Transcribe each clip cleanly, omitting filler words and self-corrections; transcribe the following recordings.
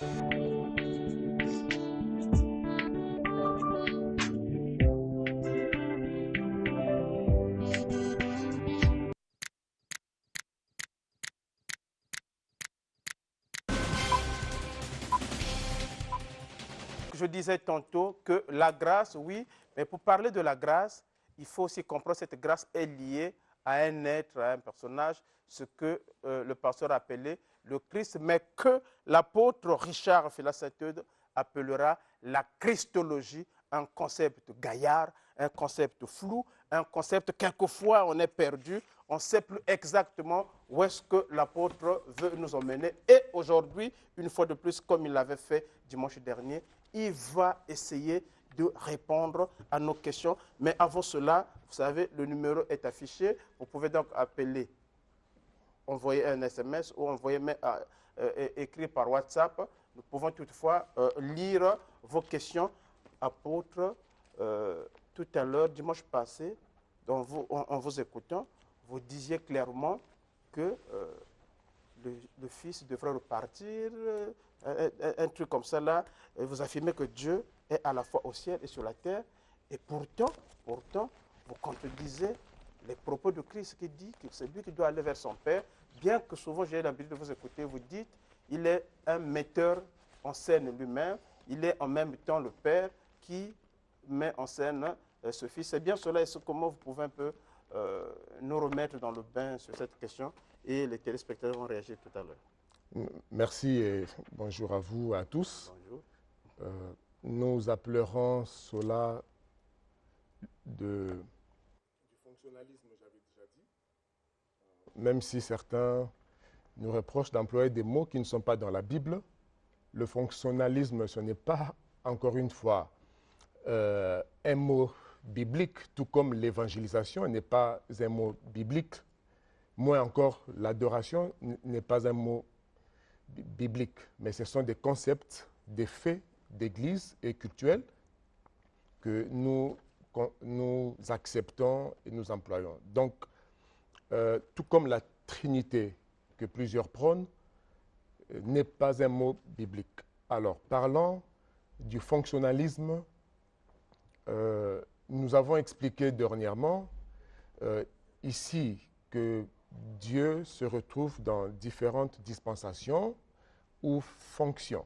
Je disais tantôt que la grâce, oui, mais pour parler de la grâce, il faut aussi comprendre que cette grâce est liée à un être, à un personnage, ce que le pasteur appelait le Christ, mais que l'apôtre Richard Félat-Saint-Eudes appellera la Christologie, un concept gaillard, un concept flou, un concept quelquefois on est perdu, on ne sait plus exactement où est-ce que l'apôtre veut nous emmener. Et aujourd'hui, une fois de plus, comme il l'avait fait dimanche dernier, il va essayer de répondre à nos questions. Mais avant cela, vous savez, le numéro est affiché. Vous pouvez donc appeler, envoyer un SMS ou envoyer, écrire par WhatsApp. Nous pouvons toutefois lire vos questions. Apôtre, tout à l'heure, dimanche passé, en vous écoutant, vous disiez clairement que le Fils devrait repartir, un truc comme ça là. Et vous affirmez que Dieu est à la fois au ciel et sur la terre. Et pourtant, vous contredisez les propos de Christ qui dit que c'est lui qui doit aller vers son Père. Bien que souvent j'ai l'habitude de vous écouter, vous dites il est un metteur en scène lui-même. Il est en même temps le Père qui met en scène ce Fils. C'est bien cela. Et comment vous pouvez un peu nous remettre dans le bain sur cette question, et les téléspectateurs vont réagir tout à l'heure. Merci et bonjour à vous, à tous. Bonjour. Nous appellerons cela du fonctionnalisme, j'avais déjà dit. Même si certains nous reprochent d'employer des mots qui ne sont pas dans la Bible, le fonctionnalisme, ce n'est pas, encore une fois, un mot biblique, tout comme l'évangélisation n'est pas un mot biblique. Moins encore, l'adoration n'est pas un mot biblique, mais ce sont des concepts, des faits d'église et cultuels que nous acceptons et nous employons. Donc, tout comme la Trinité que plusieurs prônent, n'est pas un mot biblique. Alors, parlons du fonctionnalisme. Nous avons expliqué dernièrement ici que Dieu se retrouve dans différentes dispensations ou fonctions.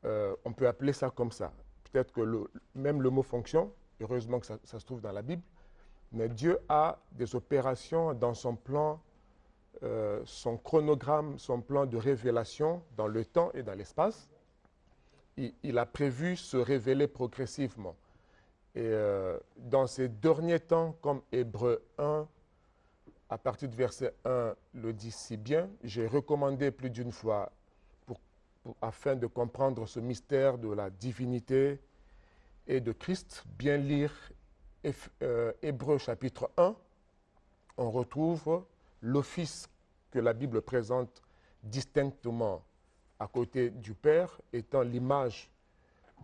On peut appeler ça comme ça. Peut-être que même le mot fonction, heureusement que ça se trouve dans la Bible, mais Dieu a des opérations dans son plan, son chronogramme, son plan de révélation dans le temps et dans l'espace. Il a prévu se révéler progressivement. Et dans ces derniers temps, comme Hébreux 1, à partir du verset 1, le dit si bien, j'ai recommandé plus d'une fois afin de comprendre ce mystère de la divinité et de Christ, bien lire Hébreux chapitre 1, on retrouve l'office que la Bible présente distinctement à côté du Père, étant l'image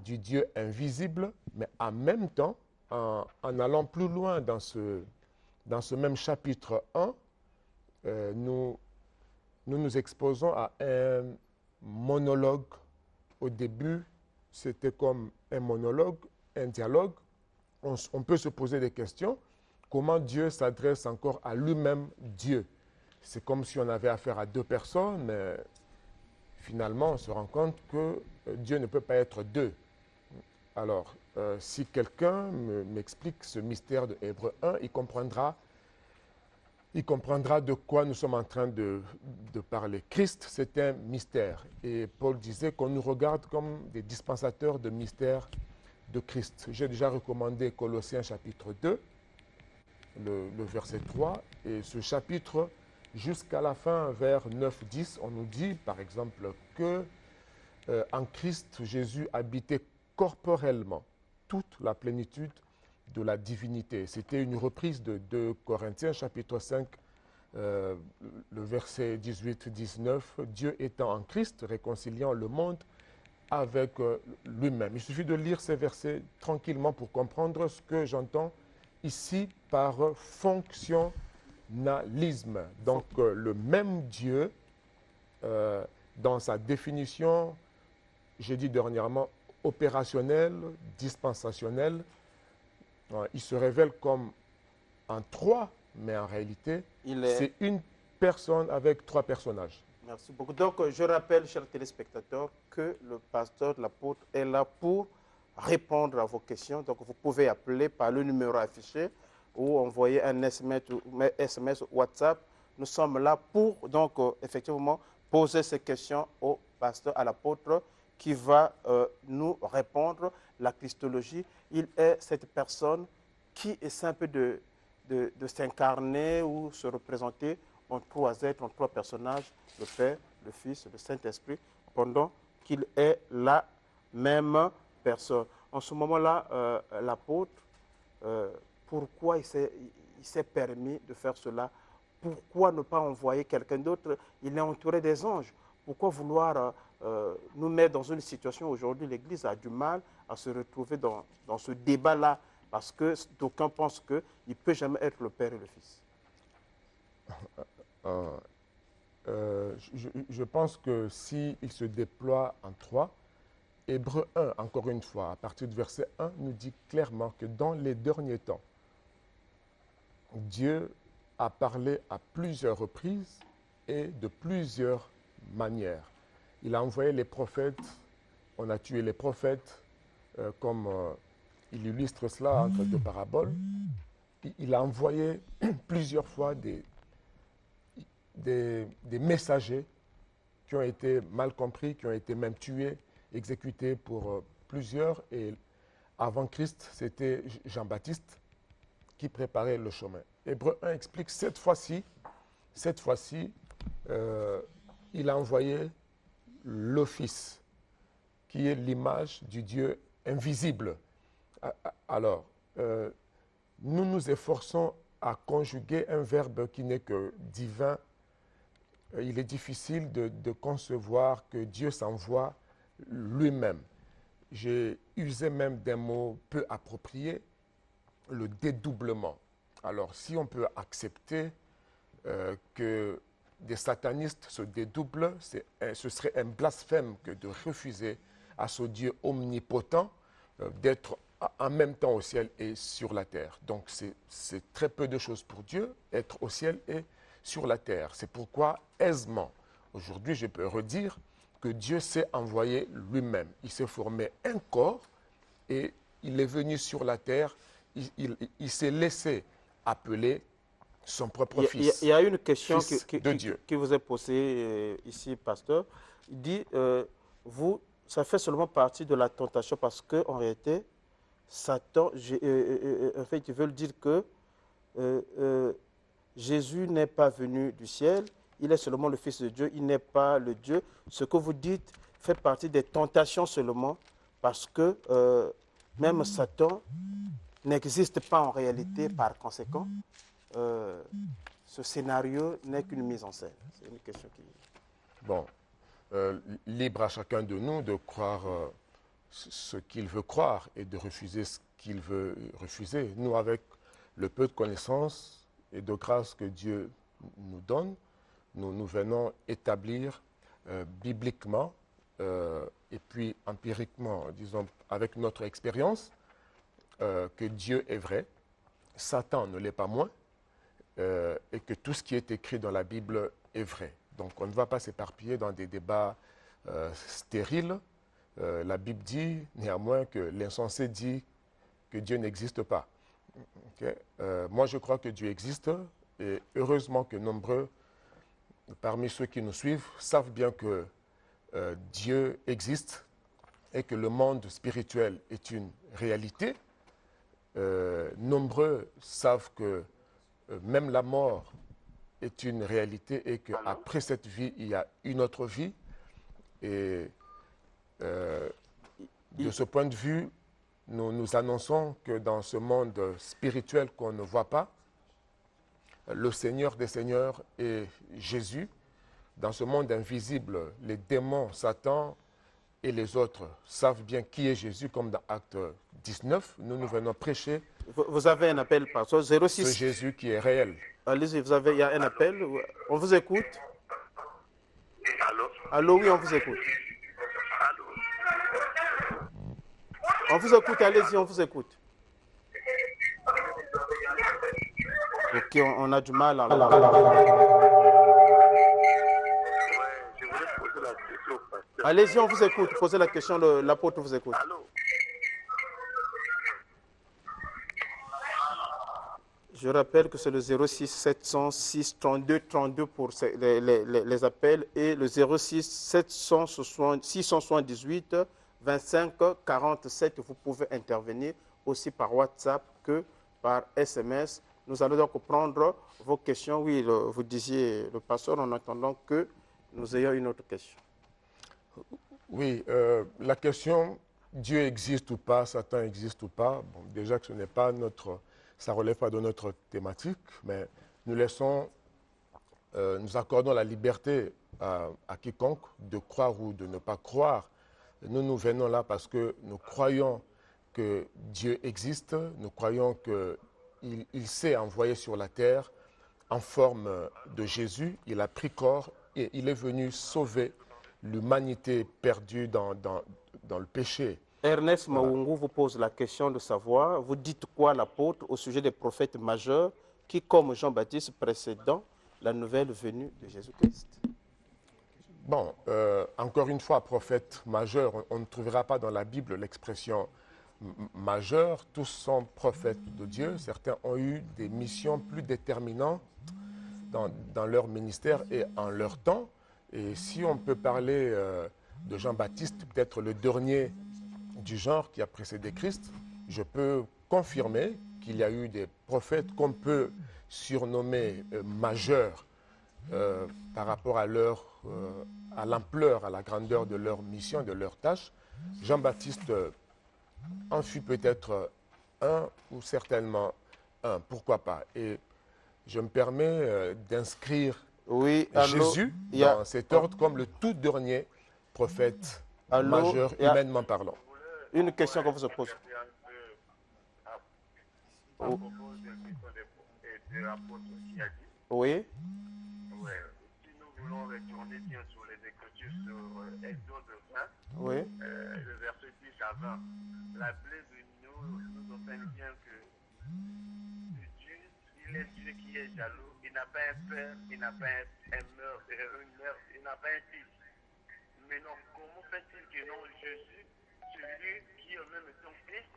du Dieu invisible, mais en même temps, en allant plus loin dans ce même chapitre 1, nous nous exposons à un monologue. Au début, c'était comme un monologue, un dialogue. On peut se poser des questions. Comment Dieu s'adresse encore à lui-même, Dieu? C'est comme si on avait affaire à deux personnes, mais finalement, on se rend compte que Dieu ne peut pas être deux. Alors, si quelqu'un m'explique ce mystère de Hébreux 1, il comprendra de quoi nous sommes en train de parler. Christ, c'est un mystère. Et Paul disait qu'on nous regarde comme des dispensateurs de mystères de Christ. J'ai déjà recommandé Colossiens chapitre 2, le verset 3. Et ce chapitre, jusqu'à la fin, vers 9-10, on nous dit, par exemple, que en Christ, Jésus habitait corporellement toute la plénitude de la divinité. C'était une reprise de 2 Corinthiens chapitre 5, le verset 18-19. Dieu étant en Christ, réconciliant le monde avec lui-même. Il suffit de lire ces versets tranquillement pour comprendre ce que j'entends ici par fonctionnalisme. Donc le même Dieu, dans sa définition j'ai dit dernièrement, opérationnel, dispensationnel. Il se révèle comme en trois, mais en réalité, c'est une personne avec trois personnages. Merci beaucoup. Donc, je rappelle, chers téléspectateurs, que le pasteur, l'apôtre, est là pour répondre à vos questions. Donc, vous pouvez appeler par le numéro affiché ou envoyer un SMS WhatsApp. Nous sommes là pour, donc, effectivement, poser ces questions au pasteur, à l'apôtre, qui va nous répondre. La Christologie, il est cette personne qui essaie un peu de s'incarner ou se représenter en trois êtres, en trois personnages, le Père, le Fils, le Saint-Esprit, pendant qu'il est la même personne. En ce moment-là, l'apôtre, pourquoi il s'est permis de faire cela? Pourquoi ne pas envoyer quelqu'un d'autre? Il est entouré des anges. Pourquoi vouloir nous mettre dans une situation aujourd'hui, l'Église a du mal à se retrouver dans ce débat-là, parce que d'aucuns pensent qu'il ne peut jamais être le Père et le Fils. Je pense que s'il se déploie en trois, Hébreux 1, encore une fois, à partir du verset 1, nous dit clairement que dans les derniers temps, Dieu a parlé à plusieurs reprises et de plusieurs manières. Il a envoyé les prophètes, on a tué les prophètes, comme il illustre cela entre deux paraboles. Il a envoyé plusieurs fois des messagers qui ont été mal compris, qui ont été même tués, exécutés pour plusieurs. Et avant Christ, c'était Jean-Baptiste qui préparait le chemin. Hébreux 1 explique cette fois-ci, il a envoyé le Fils, qui est l'image du Dieu invisible. Alors, nous nous efforçons à conjuguer un verbe qui n'est que divin. Il est difficile de concevoir que Dieu s'envoie lui-même. J'ai usé même des mots peu appropriés, le dédoublement. Alors, si on peut accepter que des satanistes se dédoublent, ce serait un blasphème que de refuser à ce Dieu omnipotent d'être en même temps au ciel et sur la terre. Donc, c'est très peu de choses pour Dieu, être au ciel et sur la terre. C'est pourquoi, aisément, aujourd'hui, je peux redire que Dieu s'est envoyé lui-même. Il s'est formé un corps et il est venu sur la terre. Il s'est laissé appeler son propre fils. Il y a une question qui vous est posée ici, pasteur. Il dit, ça fait seulement partie de la tentation parce qu'en réalité, Satan, en fait, ils veulent dire que Jésus n'est pas venu du ciel, il est seulement le Fils de Dieu, il n'est pas le Dieu. Ce que vous dites fait partie des tentations seulement parce que même Satan n'existe pas en réalité, par conséquent. Ce scénario n'est qu'une mise en scène. C'est une question qui... Bon, libre à chacun de nous de croire ce qu'il veut croire et de refuser ce qu'il veut refuser. Nous, avec le peu de connaissances et de grâce que Dieu nous donne, nous venons établir bibliquement et puis empiriquement, disons, avec notre expérience, que Dieu est vrai, Satan ne l'est pas moins, et que tout ce qui est écrit dans la Bible est vrai. Donc on ne va pas s'éparpiller dans des débats stériles. La Bible dit néanmoins que l'insensé dit que Dieu n'existe pas. Okay? Moi je crois que Dieu existe et heureusement que nombreux parmi ceux qui nous suivent savent bien que Dieu existe et que le monde spirituel est une réalité. Nombreux savent que même la mort est une réalité et qu'après cette vie, il y a une autre vie. Et de ce point de vue, nous annonçons que dans ce monde spirituel qu'on ne voit pas, le Seigneur des Seigneurs est Jésus. Dans ce monde invisible, les démons, Satan et les autres savent bien qui est Jésus, comme dans Acte 19. Nous venons prêcher. Vous avez un appel, pasteur, 06. Ce Jésus qui est réel. Allez-y, il y a un appel. On vous écoute. Allô? Allô, oui, on vous écoute. Allô? On vous écoute, allez-y, on vous écoute. Ok, on a du mal à Je voulais poser la question au pasteur. Allez-y, on vous écoute. Posez la question, l'apôtre vous écoute. Allô? Je rappelle que c'est le 06 706 32 32 pour les appels et le 06 678 25 47. Vous pouvez intervenir aussi par WhatsApp que par SMS. Nous allons donc prendre vos questions. Oui, vous disiez, le pasteur, en attendant que nous ayons une autre question. Oui, la question, Dieu existe ou pas, Satan existe ou pas, bon, déjà que ce n'est pas notre, ça ne relève pas de notre thématique, mais nous laissons, nous accordons la liberté à quiconque de croire ou de ne pas croire. Nous venons là parce que nous croyons que Dieu existe, nous croyons qu'il s'est envoyé sur la terre en forme de Jésus, il a pris corps et il est venu sauver l'humanité perdue dans le péché. Ernest Maungu vous pose la question de savoir, vous dites quoi l'apôtre au sujet des prophètes majeurs qui, comme Jean-Baptiste précédant la nouvelle venue de Jésus-Christ? Bon, encore une fois, prophète majeur, on ne trouvera pas dans la Bible l'expression majeur. Tous sont prophètes de Dieu. Certains ont eu des missions plus déterminantes dans leur ministère et en leur temps. Et si on peut parler de Jean-Baptiste, peut-être le dernier du genre qui a précédé Christ, je peux confirmer qu'il y a eu des prophètes qu'on peut surnommer majeurs par rapport à l'ampleur, à la grandeur de leur mission, de leur tâche. Jean-Baptiste en fut peut-être un ou certainement un, pourquoi pas. Et je me permets d'inscrire Jésus dans cet ordre comme le tout dernier prophète majeur, humainement parlant. Une question que vous se posez. À propos de l'apôtre qui a dit. Oui. Ouais. Si nous voulons retourner bien sur les Écritures, sur Exode 20, oui. Le verset 10 à 20, la Bible nous enseigne bien que Dieu, il est Dieu qui est jaloux, il n'a pas un père, il n'a pas une mère, il n'a pas un fils. Mais non, comment fait-il que non, Jésus, celui qui est même son fils,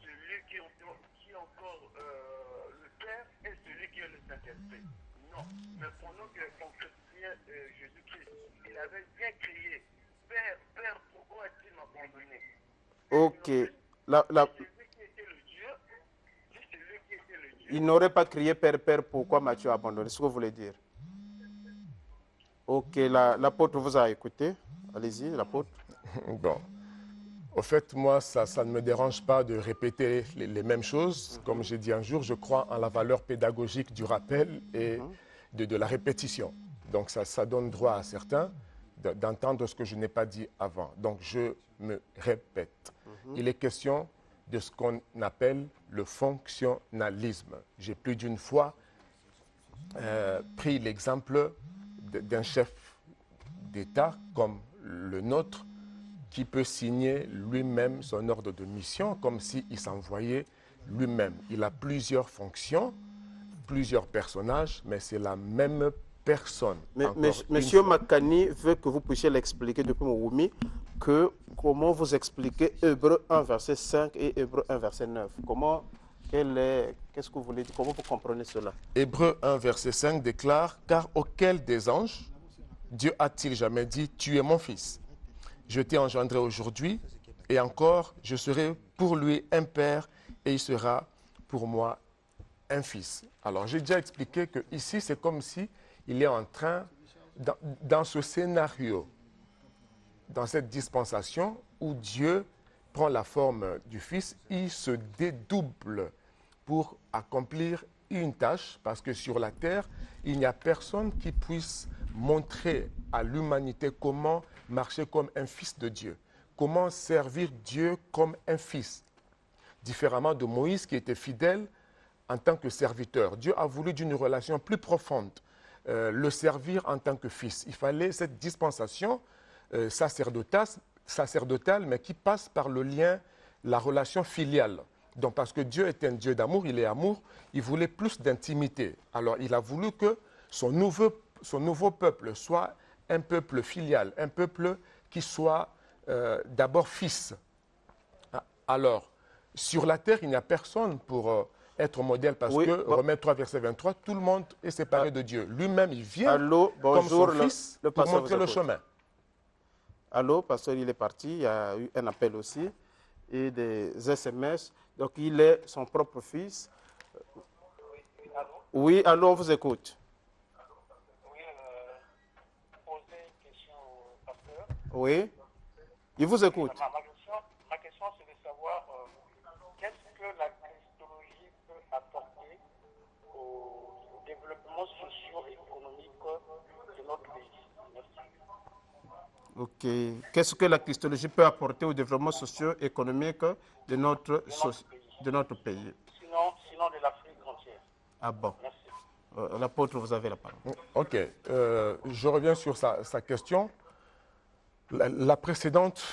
celui qui est encore le Père et celui qui est le Saint-Esprit? Non, mais pendant qu'on chrétien Jésus-Christ, il avait bien crié, Père, pourquoi as-tu abandonné? Ok. Celui qui était le Dieu, il n'aurait pas crié Père, Père, pourquoi m'as-tu abandonné? C'est ce que vous voulez dire. Ok, l'apôtre vous a écouté. Allez-y, l'apôtre. Bon. Au fait, moi, ça ne me dérange pas de répéter les mêmes choses. Comme j'ai dit un jour, je crois en la valeur pédagogique du rappel et de la répétition. Donc, ça donne droit à certains d'entendre ce que je n'ai pas dit avant. Donc, je me répète. Il est question de ce qu'on appelle le fonctionnalisme. J'ai plus d'une fois pris l'exemple d'un chef d'État comme le nôtre qui peut signer lui-même son ordre de mission comme s'il s'envoyait lui-même. Il a plusieurs fonctions, plusieurs personnages, mais c'est la même personne. Monsieur Makani veut que vous puissiez l'expliquer depuis Mououmi, comment vous expliquez Hébreux 1, verset 5 et Hébreux 1, verset 9. Qu'est-ce que vous voulez dire? Comment vous comprenez cela? Hébreux 1, verset 5 déclare « Car auquel des anges Dieu a-t-il jamais dit « Tu es mon fils » Je t'ai engendré aujourd'hui, et encore, je serai pour lui un père, et il sera pour moi un fils. Alors, j'ai déjà expliqué que ici, c'est comme si il est en train, dans ce scénario, dans cette dispensation où Dieu prend la forme du fils, il se dédouble pour accomplir une tâche, parce que sur la terre, il n'y a personne qui puisse montrer à l'humanité comment marcher comme un fils de Dieu, comment servir Dieu comme un fils, différemment de Moïse qui était fidèle en tant que serviteur. Dieu a voulu d'une relation plus profonde, le servir en tant que fils. Il fallait cette dispensation sacerdotale, mais qui passe par le lien la relation filiale. Donc, parce que Dieu est un Dieu d'amour, il est amour, il voulait plus d'intimité. Alors, il a voulu que son nouveau peuple soit un peuple filial, un peuple qui soit d'abord fils. Alors, sur la terre, il n'y a personne pour être modèle parce que, Romains 3, verset 23, tout le monde est séparé de Dieu. Lui-même, il vient comme son fils pour montrer le chemin. Allô, pasteur, il est parti, il y a eu un appel aussi et des SMS. Donc, il est son propre fils. Oui, allô, on vous écoute. Oui, poser une question au pasteur. Oui, il vous écoute. Ma question, c'est de savoir qu'est-ce que la christologie peut apporter au développement socio-économique de notre pays. Merci. Ok. Qu'est-ce que la christologie peut apporter au développement socio-économique de notre pays? Sinon de l'Afrique entière. Ah bon. Merci. L'apôtre, vous avez la parole. Ok. Je reviens sur sa question. La précédente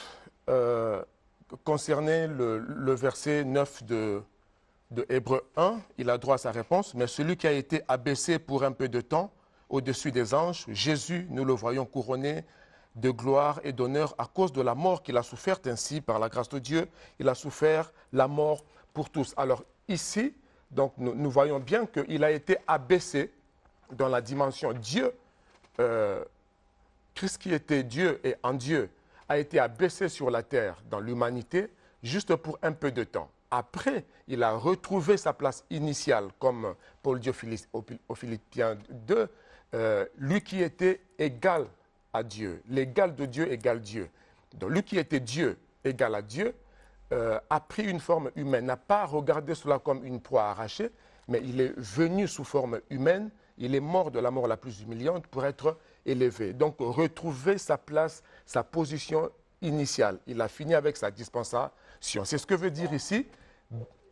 concernait le verset 9 de Hébreux 1. Il a droit à sa réponse. Mais celui qui a été abaissé pour un peu de temps au-dessus des anges, Jésus, nous le voyons couronné de gloire et d'honneur à cause de la mort qu'il a souffert. Ainsi, par la grâce de Dieu, il a souffert la mort pour tous. Alors ici, donc, nous voyons bien qu'il a été abaissé dans la dimension Dieu. Christ qui était Dieu et en Dieu a été abaissé sur la terre dans l'humanité juste pour un peu de temps. Après, il a retrouvé sa place initiale, comme Paul dit aux Philippiens 2, lui qui était égal à Dieu, l'égal de Dieu égale Dieu. Donc lui qui était Dieu égal à Dieu a pris une forme humaine, n'a pas regardé cela comme une proie arrachée, mais il est venu sous forme humaine, il est mort de la mort la plus humiliante pour être élevé. Donc retrouver sa place, sa position initiale. Il a fini avec sa dispensation. C'est ce que veut dire ici.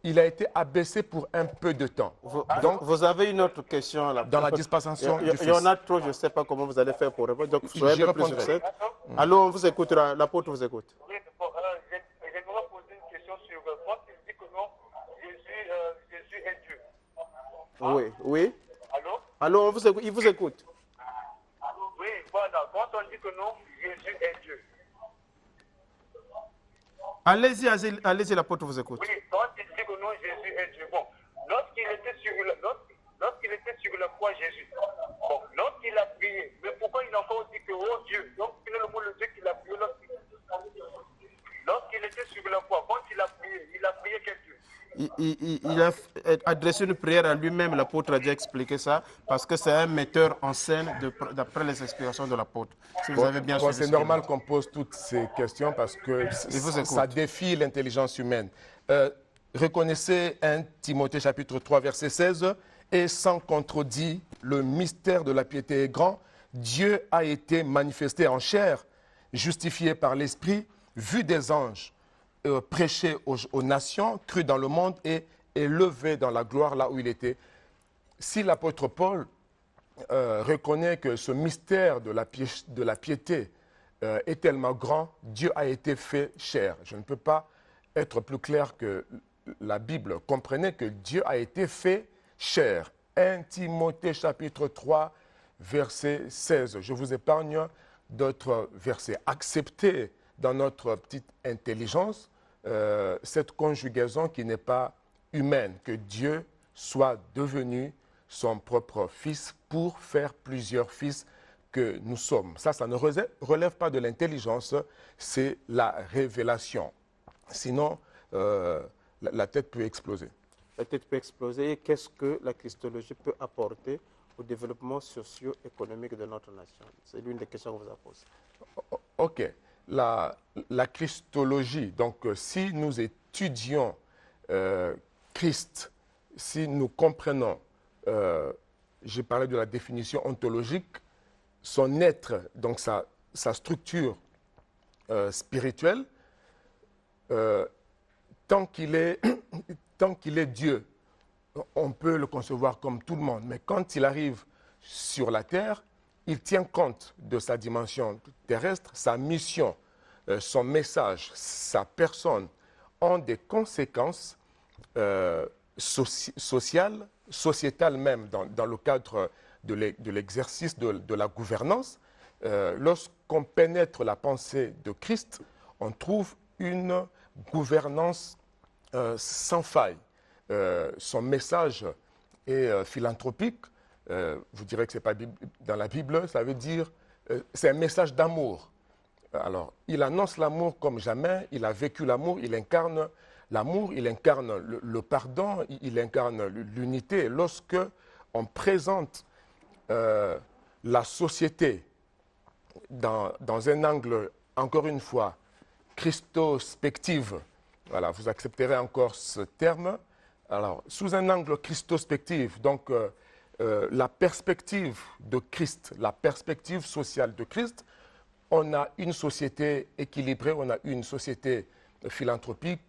Il a été abaissé pour un peu de temps. Donc, vous avez une autre question là. Dans la dispensation du Fils. Il y en a trop, je ne sais pas comment vous allez faire pour répondre. Donc, soyez un peu plus succinct. Allô, on vous écoute, l'apôtre vous écoute. Oui, j'aimerais poser une question sur quand il dit que non, Jésus est Dieu. Oui, oui. Allô? Allô, on vous écoute, il vous écoute. Oui, voilà. Quand on dit que non, Jésus est Dieu. Allez-y, l'apôtre vous écoute. Oui, quand il dit que non, Jésus est Dieu. Bon, lorsqu'il était sur la croix, Jésus, bon, lorsqu'il a prié, mais pourquoi il a encore dit que oh Dieu? Donc, finalement, le Dieu qu'il a prié lorsqu'il était sur la croix, quand il a prié quel Dieu? Il a adressé une prière à lui-même, l'apôtre a déjà expliqué ça, parce que c'est un metteur en scène d'après les explications de l'apôtre. Si vous avez bien suivi. C'est normal qu'on pose toutes ces questions parce que ça défie l'intelligence humaine. Reconnaissez 1 Timothée chapitre 3 verset 16, et sans contredit, le mystère de la piété est grand. Dieu a été manifesté en chair, justifié par l'Esprit, vu des anges, prêché aux nations, cru dans le monde et élevé dans la gloire là où il était. Si l'apôtre Paul reconnaît que ce mystère de la piété est tellement grand, Dieu a été fait chair. Je ne peux pas être plus clair que la Bible. Comprenez que Dieu a été fait chair. 1 Timothée chapitre 3 verset 16. Je vous épargne d'autres versets. Acceptez dans notre petite intelligence cette conjugaison qui n'est pas humaine, que Dieu soit devenu son propre fils pour faire plusieurs fils que nous sommes. Ça ne relève pas de l'intelligence, c'est la révélation. Sinon, la tête peut exploser. La tête peut exploser. Et qu'est-ce que la christologie peut apporter au développement socio-économique de notre nation? C'est l'une des questions qu'on vous a posées. OK. La christologie, donc si nous étudions Christ, si nous comprenons, j'ai parlé de la définition ontologique, son être, donc sa structure spirituelle, tant qu'il est Dieu, on peut le concevoir comme tout le monde, mais quand il arrive sur la terre, il tient compte de sa dimension terrestre, sa mission, son message, sa personne, ont des conséquences sociales, sociétales même, dans le cadre de l'exercice de la gouvernance. Lorsqu'on pénètre la pensée de Christ, on trouve une gouvernance sans faille. Son message est philanthropique. Vous direz que ce n'est pas dans la Bible, ça veut dire c'est un message d'amour. Alors, il annonce l'amour comme jamais, il a vécu l'amour, il incarne l'amour, il incarne le pardon, il incarne l'unité. Lorsque on présente la société dans un angle, encore une fois, christospective, voilà, vous accepterez encore ce terme. Alors, sous un angle christospectif, donc la perspective de Christ, la perspective sociale de Christ, on a une société équilibrée, on a une société philanthropique,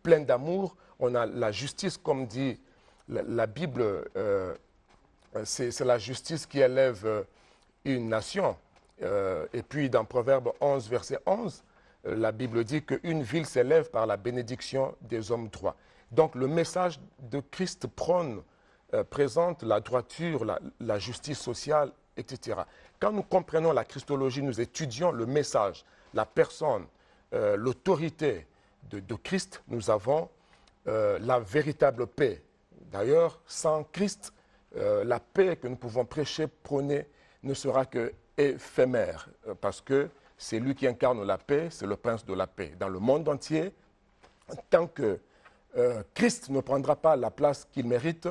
pleine d'amour, on a la justice, comme dit la Bible, c'est la justice qui élève une nation. Et puis dans Proverbe 11, verset 11, la Bible dit qu'une ville s'élève par la bénédiction des hommes droits. Donc le message de Christ présente la droiture, la justice sociale, etc. Quand nous comprenons la Christologie, nous étudions le message, la personne, l'autorité de Christ, nous avons la véritable paix. D'ailleurs, sans Christ, la paix que nous pouvons prêcher, prôner, ne sera que éphémère, parce que c'est lui qui incarne la paix, c'est le prince de la paix. Dans le monde entier, tant que Christ ne prendra pas la place qu'il mérite,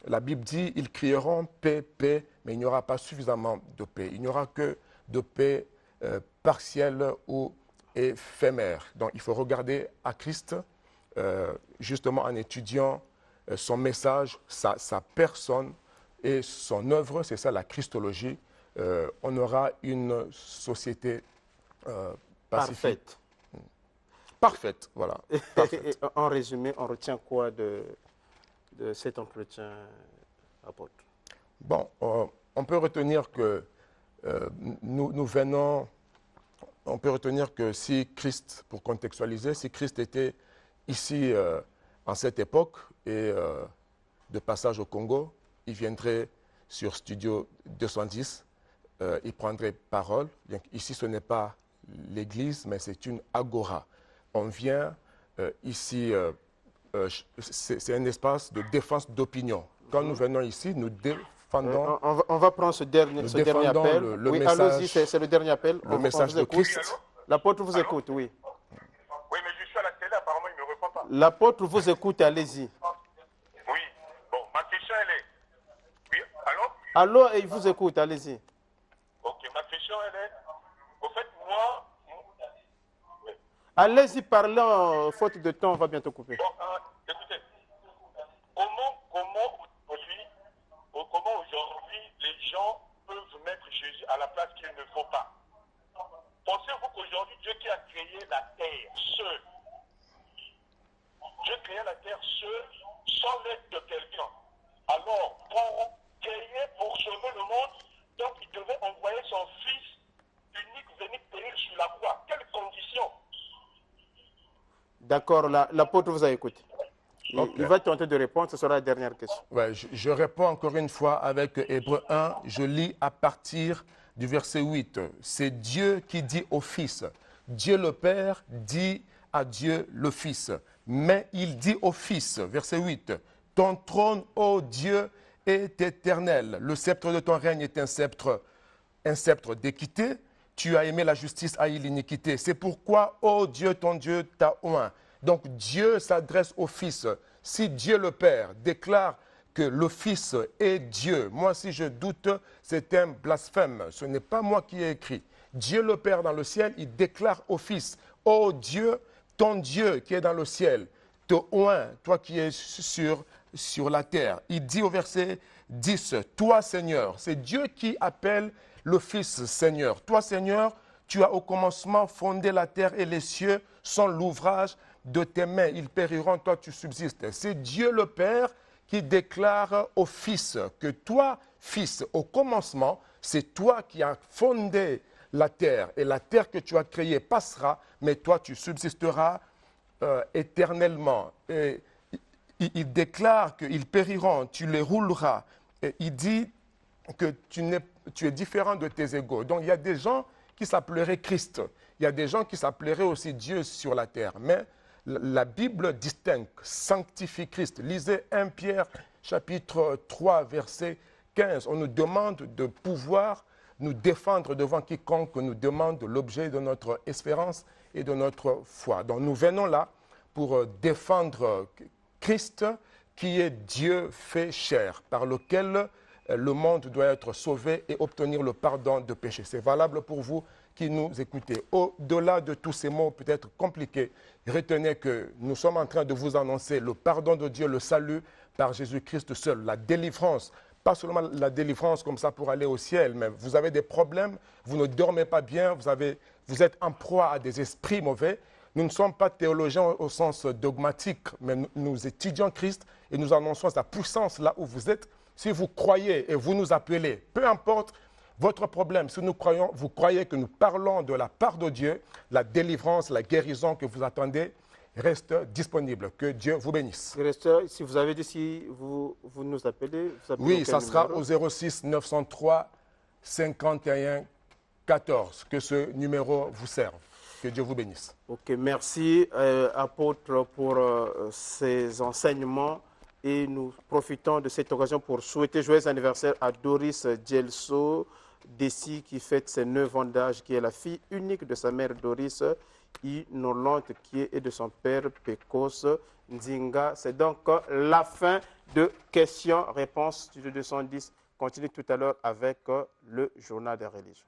la Bible dit, ils crieront paix, paix, mais il n'y aura pas suffisamment de paix. Il n'y aura que de paix partielle ou éphémère. Donc il faut regarder à Christ, justement en étudiant son message, sa personne et son œuvre, c'est ça la Christologie. On aura une société pacifique. Parfaite, voilà. Parfaite. Et en résumé, on retient quoi de cet entretien, apôtre? Bon, on peut retenir que nous venons, on peut retenir que si Christ, pour contextualiser, si Christ était ici en cette époque et de passage au Congo, il viendrait sur Studio 210, il prendrait parole. Bien, ici, ce n'est pas l'église, mais c'est une agora. On vient ici, c'est un espace de défense d'opinion. Quand nous venons ici, nous défendons... On va prendre ce dernier appel. Le oui, message, allons-y, c'est le dernier appel. Le message de Christ. L'apôtre vous écoute, oui. Oui, mais je suis à la télé, apparemment, il ne me répond pas. L'apôtre vous écoute, allez-y. Oui, bon, ma question, elle est... Oui, allô? Allô, et il vous écoute, allez-y. Ok, ma question, elle est... Au fait, moi... Oui. Allez-y, parlez, faute de temps, on va bientôt couper. Bon, écoutez, comment aujourd'hui les gens peuvent mettre Jésus à la place qu'il ne faut pas? Pensez-vous qu'aujourd'hui, Dieu qui a créé la terre seul, Dieu créa la terre seul, sans l'aide de quelqu'un. Alors, pour sauver le monde, donc il devait envoyer son fils unique venir périr sur la croix. Quelles conditions? D'accord, l'apôtre vous a écouté. Okay. Il va tenter de répondre, ce sera la dernière question. Ouais, je réponds encore une fois avec Hébreux 1, je lis à partir du verset 8. C'est Dieu qui dit au Fils. Dieu le Père dit à Dieu le Fils. Mais il dit au Fils, verset 8, ton trône, ô Dieu, est éternel. Le sceptre de ton règne est un sceptre d'équité. Tu as aimé la justice, haï l'iniquité. C'est pourquoi, ô Dieu, ton Dieu t'a oint. Donc Dieu s'adresse au Fils. Si Dieu le Père déclare que le Fils est Dieu, moi si je doute, c'est un blasphème. Ce n'est pas moi qui ai écrit. Dieu le Père dans le ciel, il déclare au Fils, ô Dieu, ton Dieu qui est dans le ciel, te oint, toi qui es sur la terre. Il dit au verset 10, toi Seigneur, c'est Dieu qui appelle le Fils Seigneur. Toi Seigneur, tu as au commencement fondé la terre et les cieux sont l'ouvrage de tes mains. Ils périront, toi tu subsistes. C'est Dieu le Père qui déclare au Fils que toi, Fils, au commencement, c'est toi qui as fondé la terre. Et la terre que tu as créée passera, mais toi tu subsisteras éternellement. Et il déclare qu'ils périront, tu les rouleras. Et il dit que tu es différent de tes égaux. Donc il y a des gens qui s'appelleraient Christ. Il y a des gens qui s'appelleraient aussi Dieu sur la terre. Mais la Bible distingue, sanctifie Christ. Lisez 1 Pierre chapitre 3, verset 15. On nous demande de pouvoir nous défendre devant quiconque nous demande l'objet de notre espérance et de notre foi. Donc nous venons là pour défendre Christ qui est Dieu fait chair, par lequel le monde doit être sauvé et obtenir le pardon de péché. C'est valable pour vous qui nous écoutez. Au-delà de tous ces mots peut-être compliqués, retenez que nous sommes en train de vous annoncer le pardon de Dieu, le salut par Jésus-Christ seul, la délivrance. Pas seulement la délivrance comme ça pour aller au ciel, mais vous avez des problèmes, vous ne dormez pas bien, vous êtes en proie à des esprits mauvais. Nous ne sommes pas théologiens au sens dogmatique, mais nous étudions Christ et nous annonçons sa puissance là où vous êtes. Si vous croyez et vous nous appelez, peu importe votre problème, si vous croyez que nous parlons de la part de Dieu, la délivrance, la guérison que vous attendez, reste disponible. Que Dieu vous bénisse. Si vous avez dit si vous nous appelez, oui, ça sera au 06 903 51 14. Que ce numéro vous serve. Que Dieu vous bénisse. Ok, merci apôtre pour ces enseignements et nous profitons de cette occasion pour souhaiter joyeux anniversaire à Doris Gelso Desi qui fête ses 9 ans d'âge, qui est la fille unique de sa mère Doris Inolonte qui est et de son père Pekos Nzinga. C'est donc la fin de questions-réponses du 210. Continue tout à l'heure avec le journal des religions.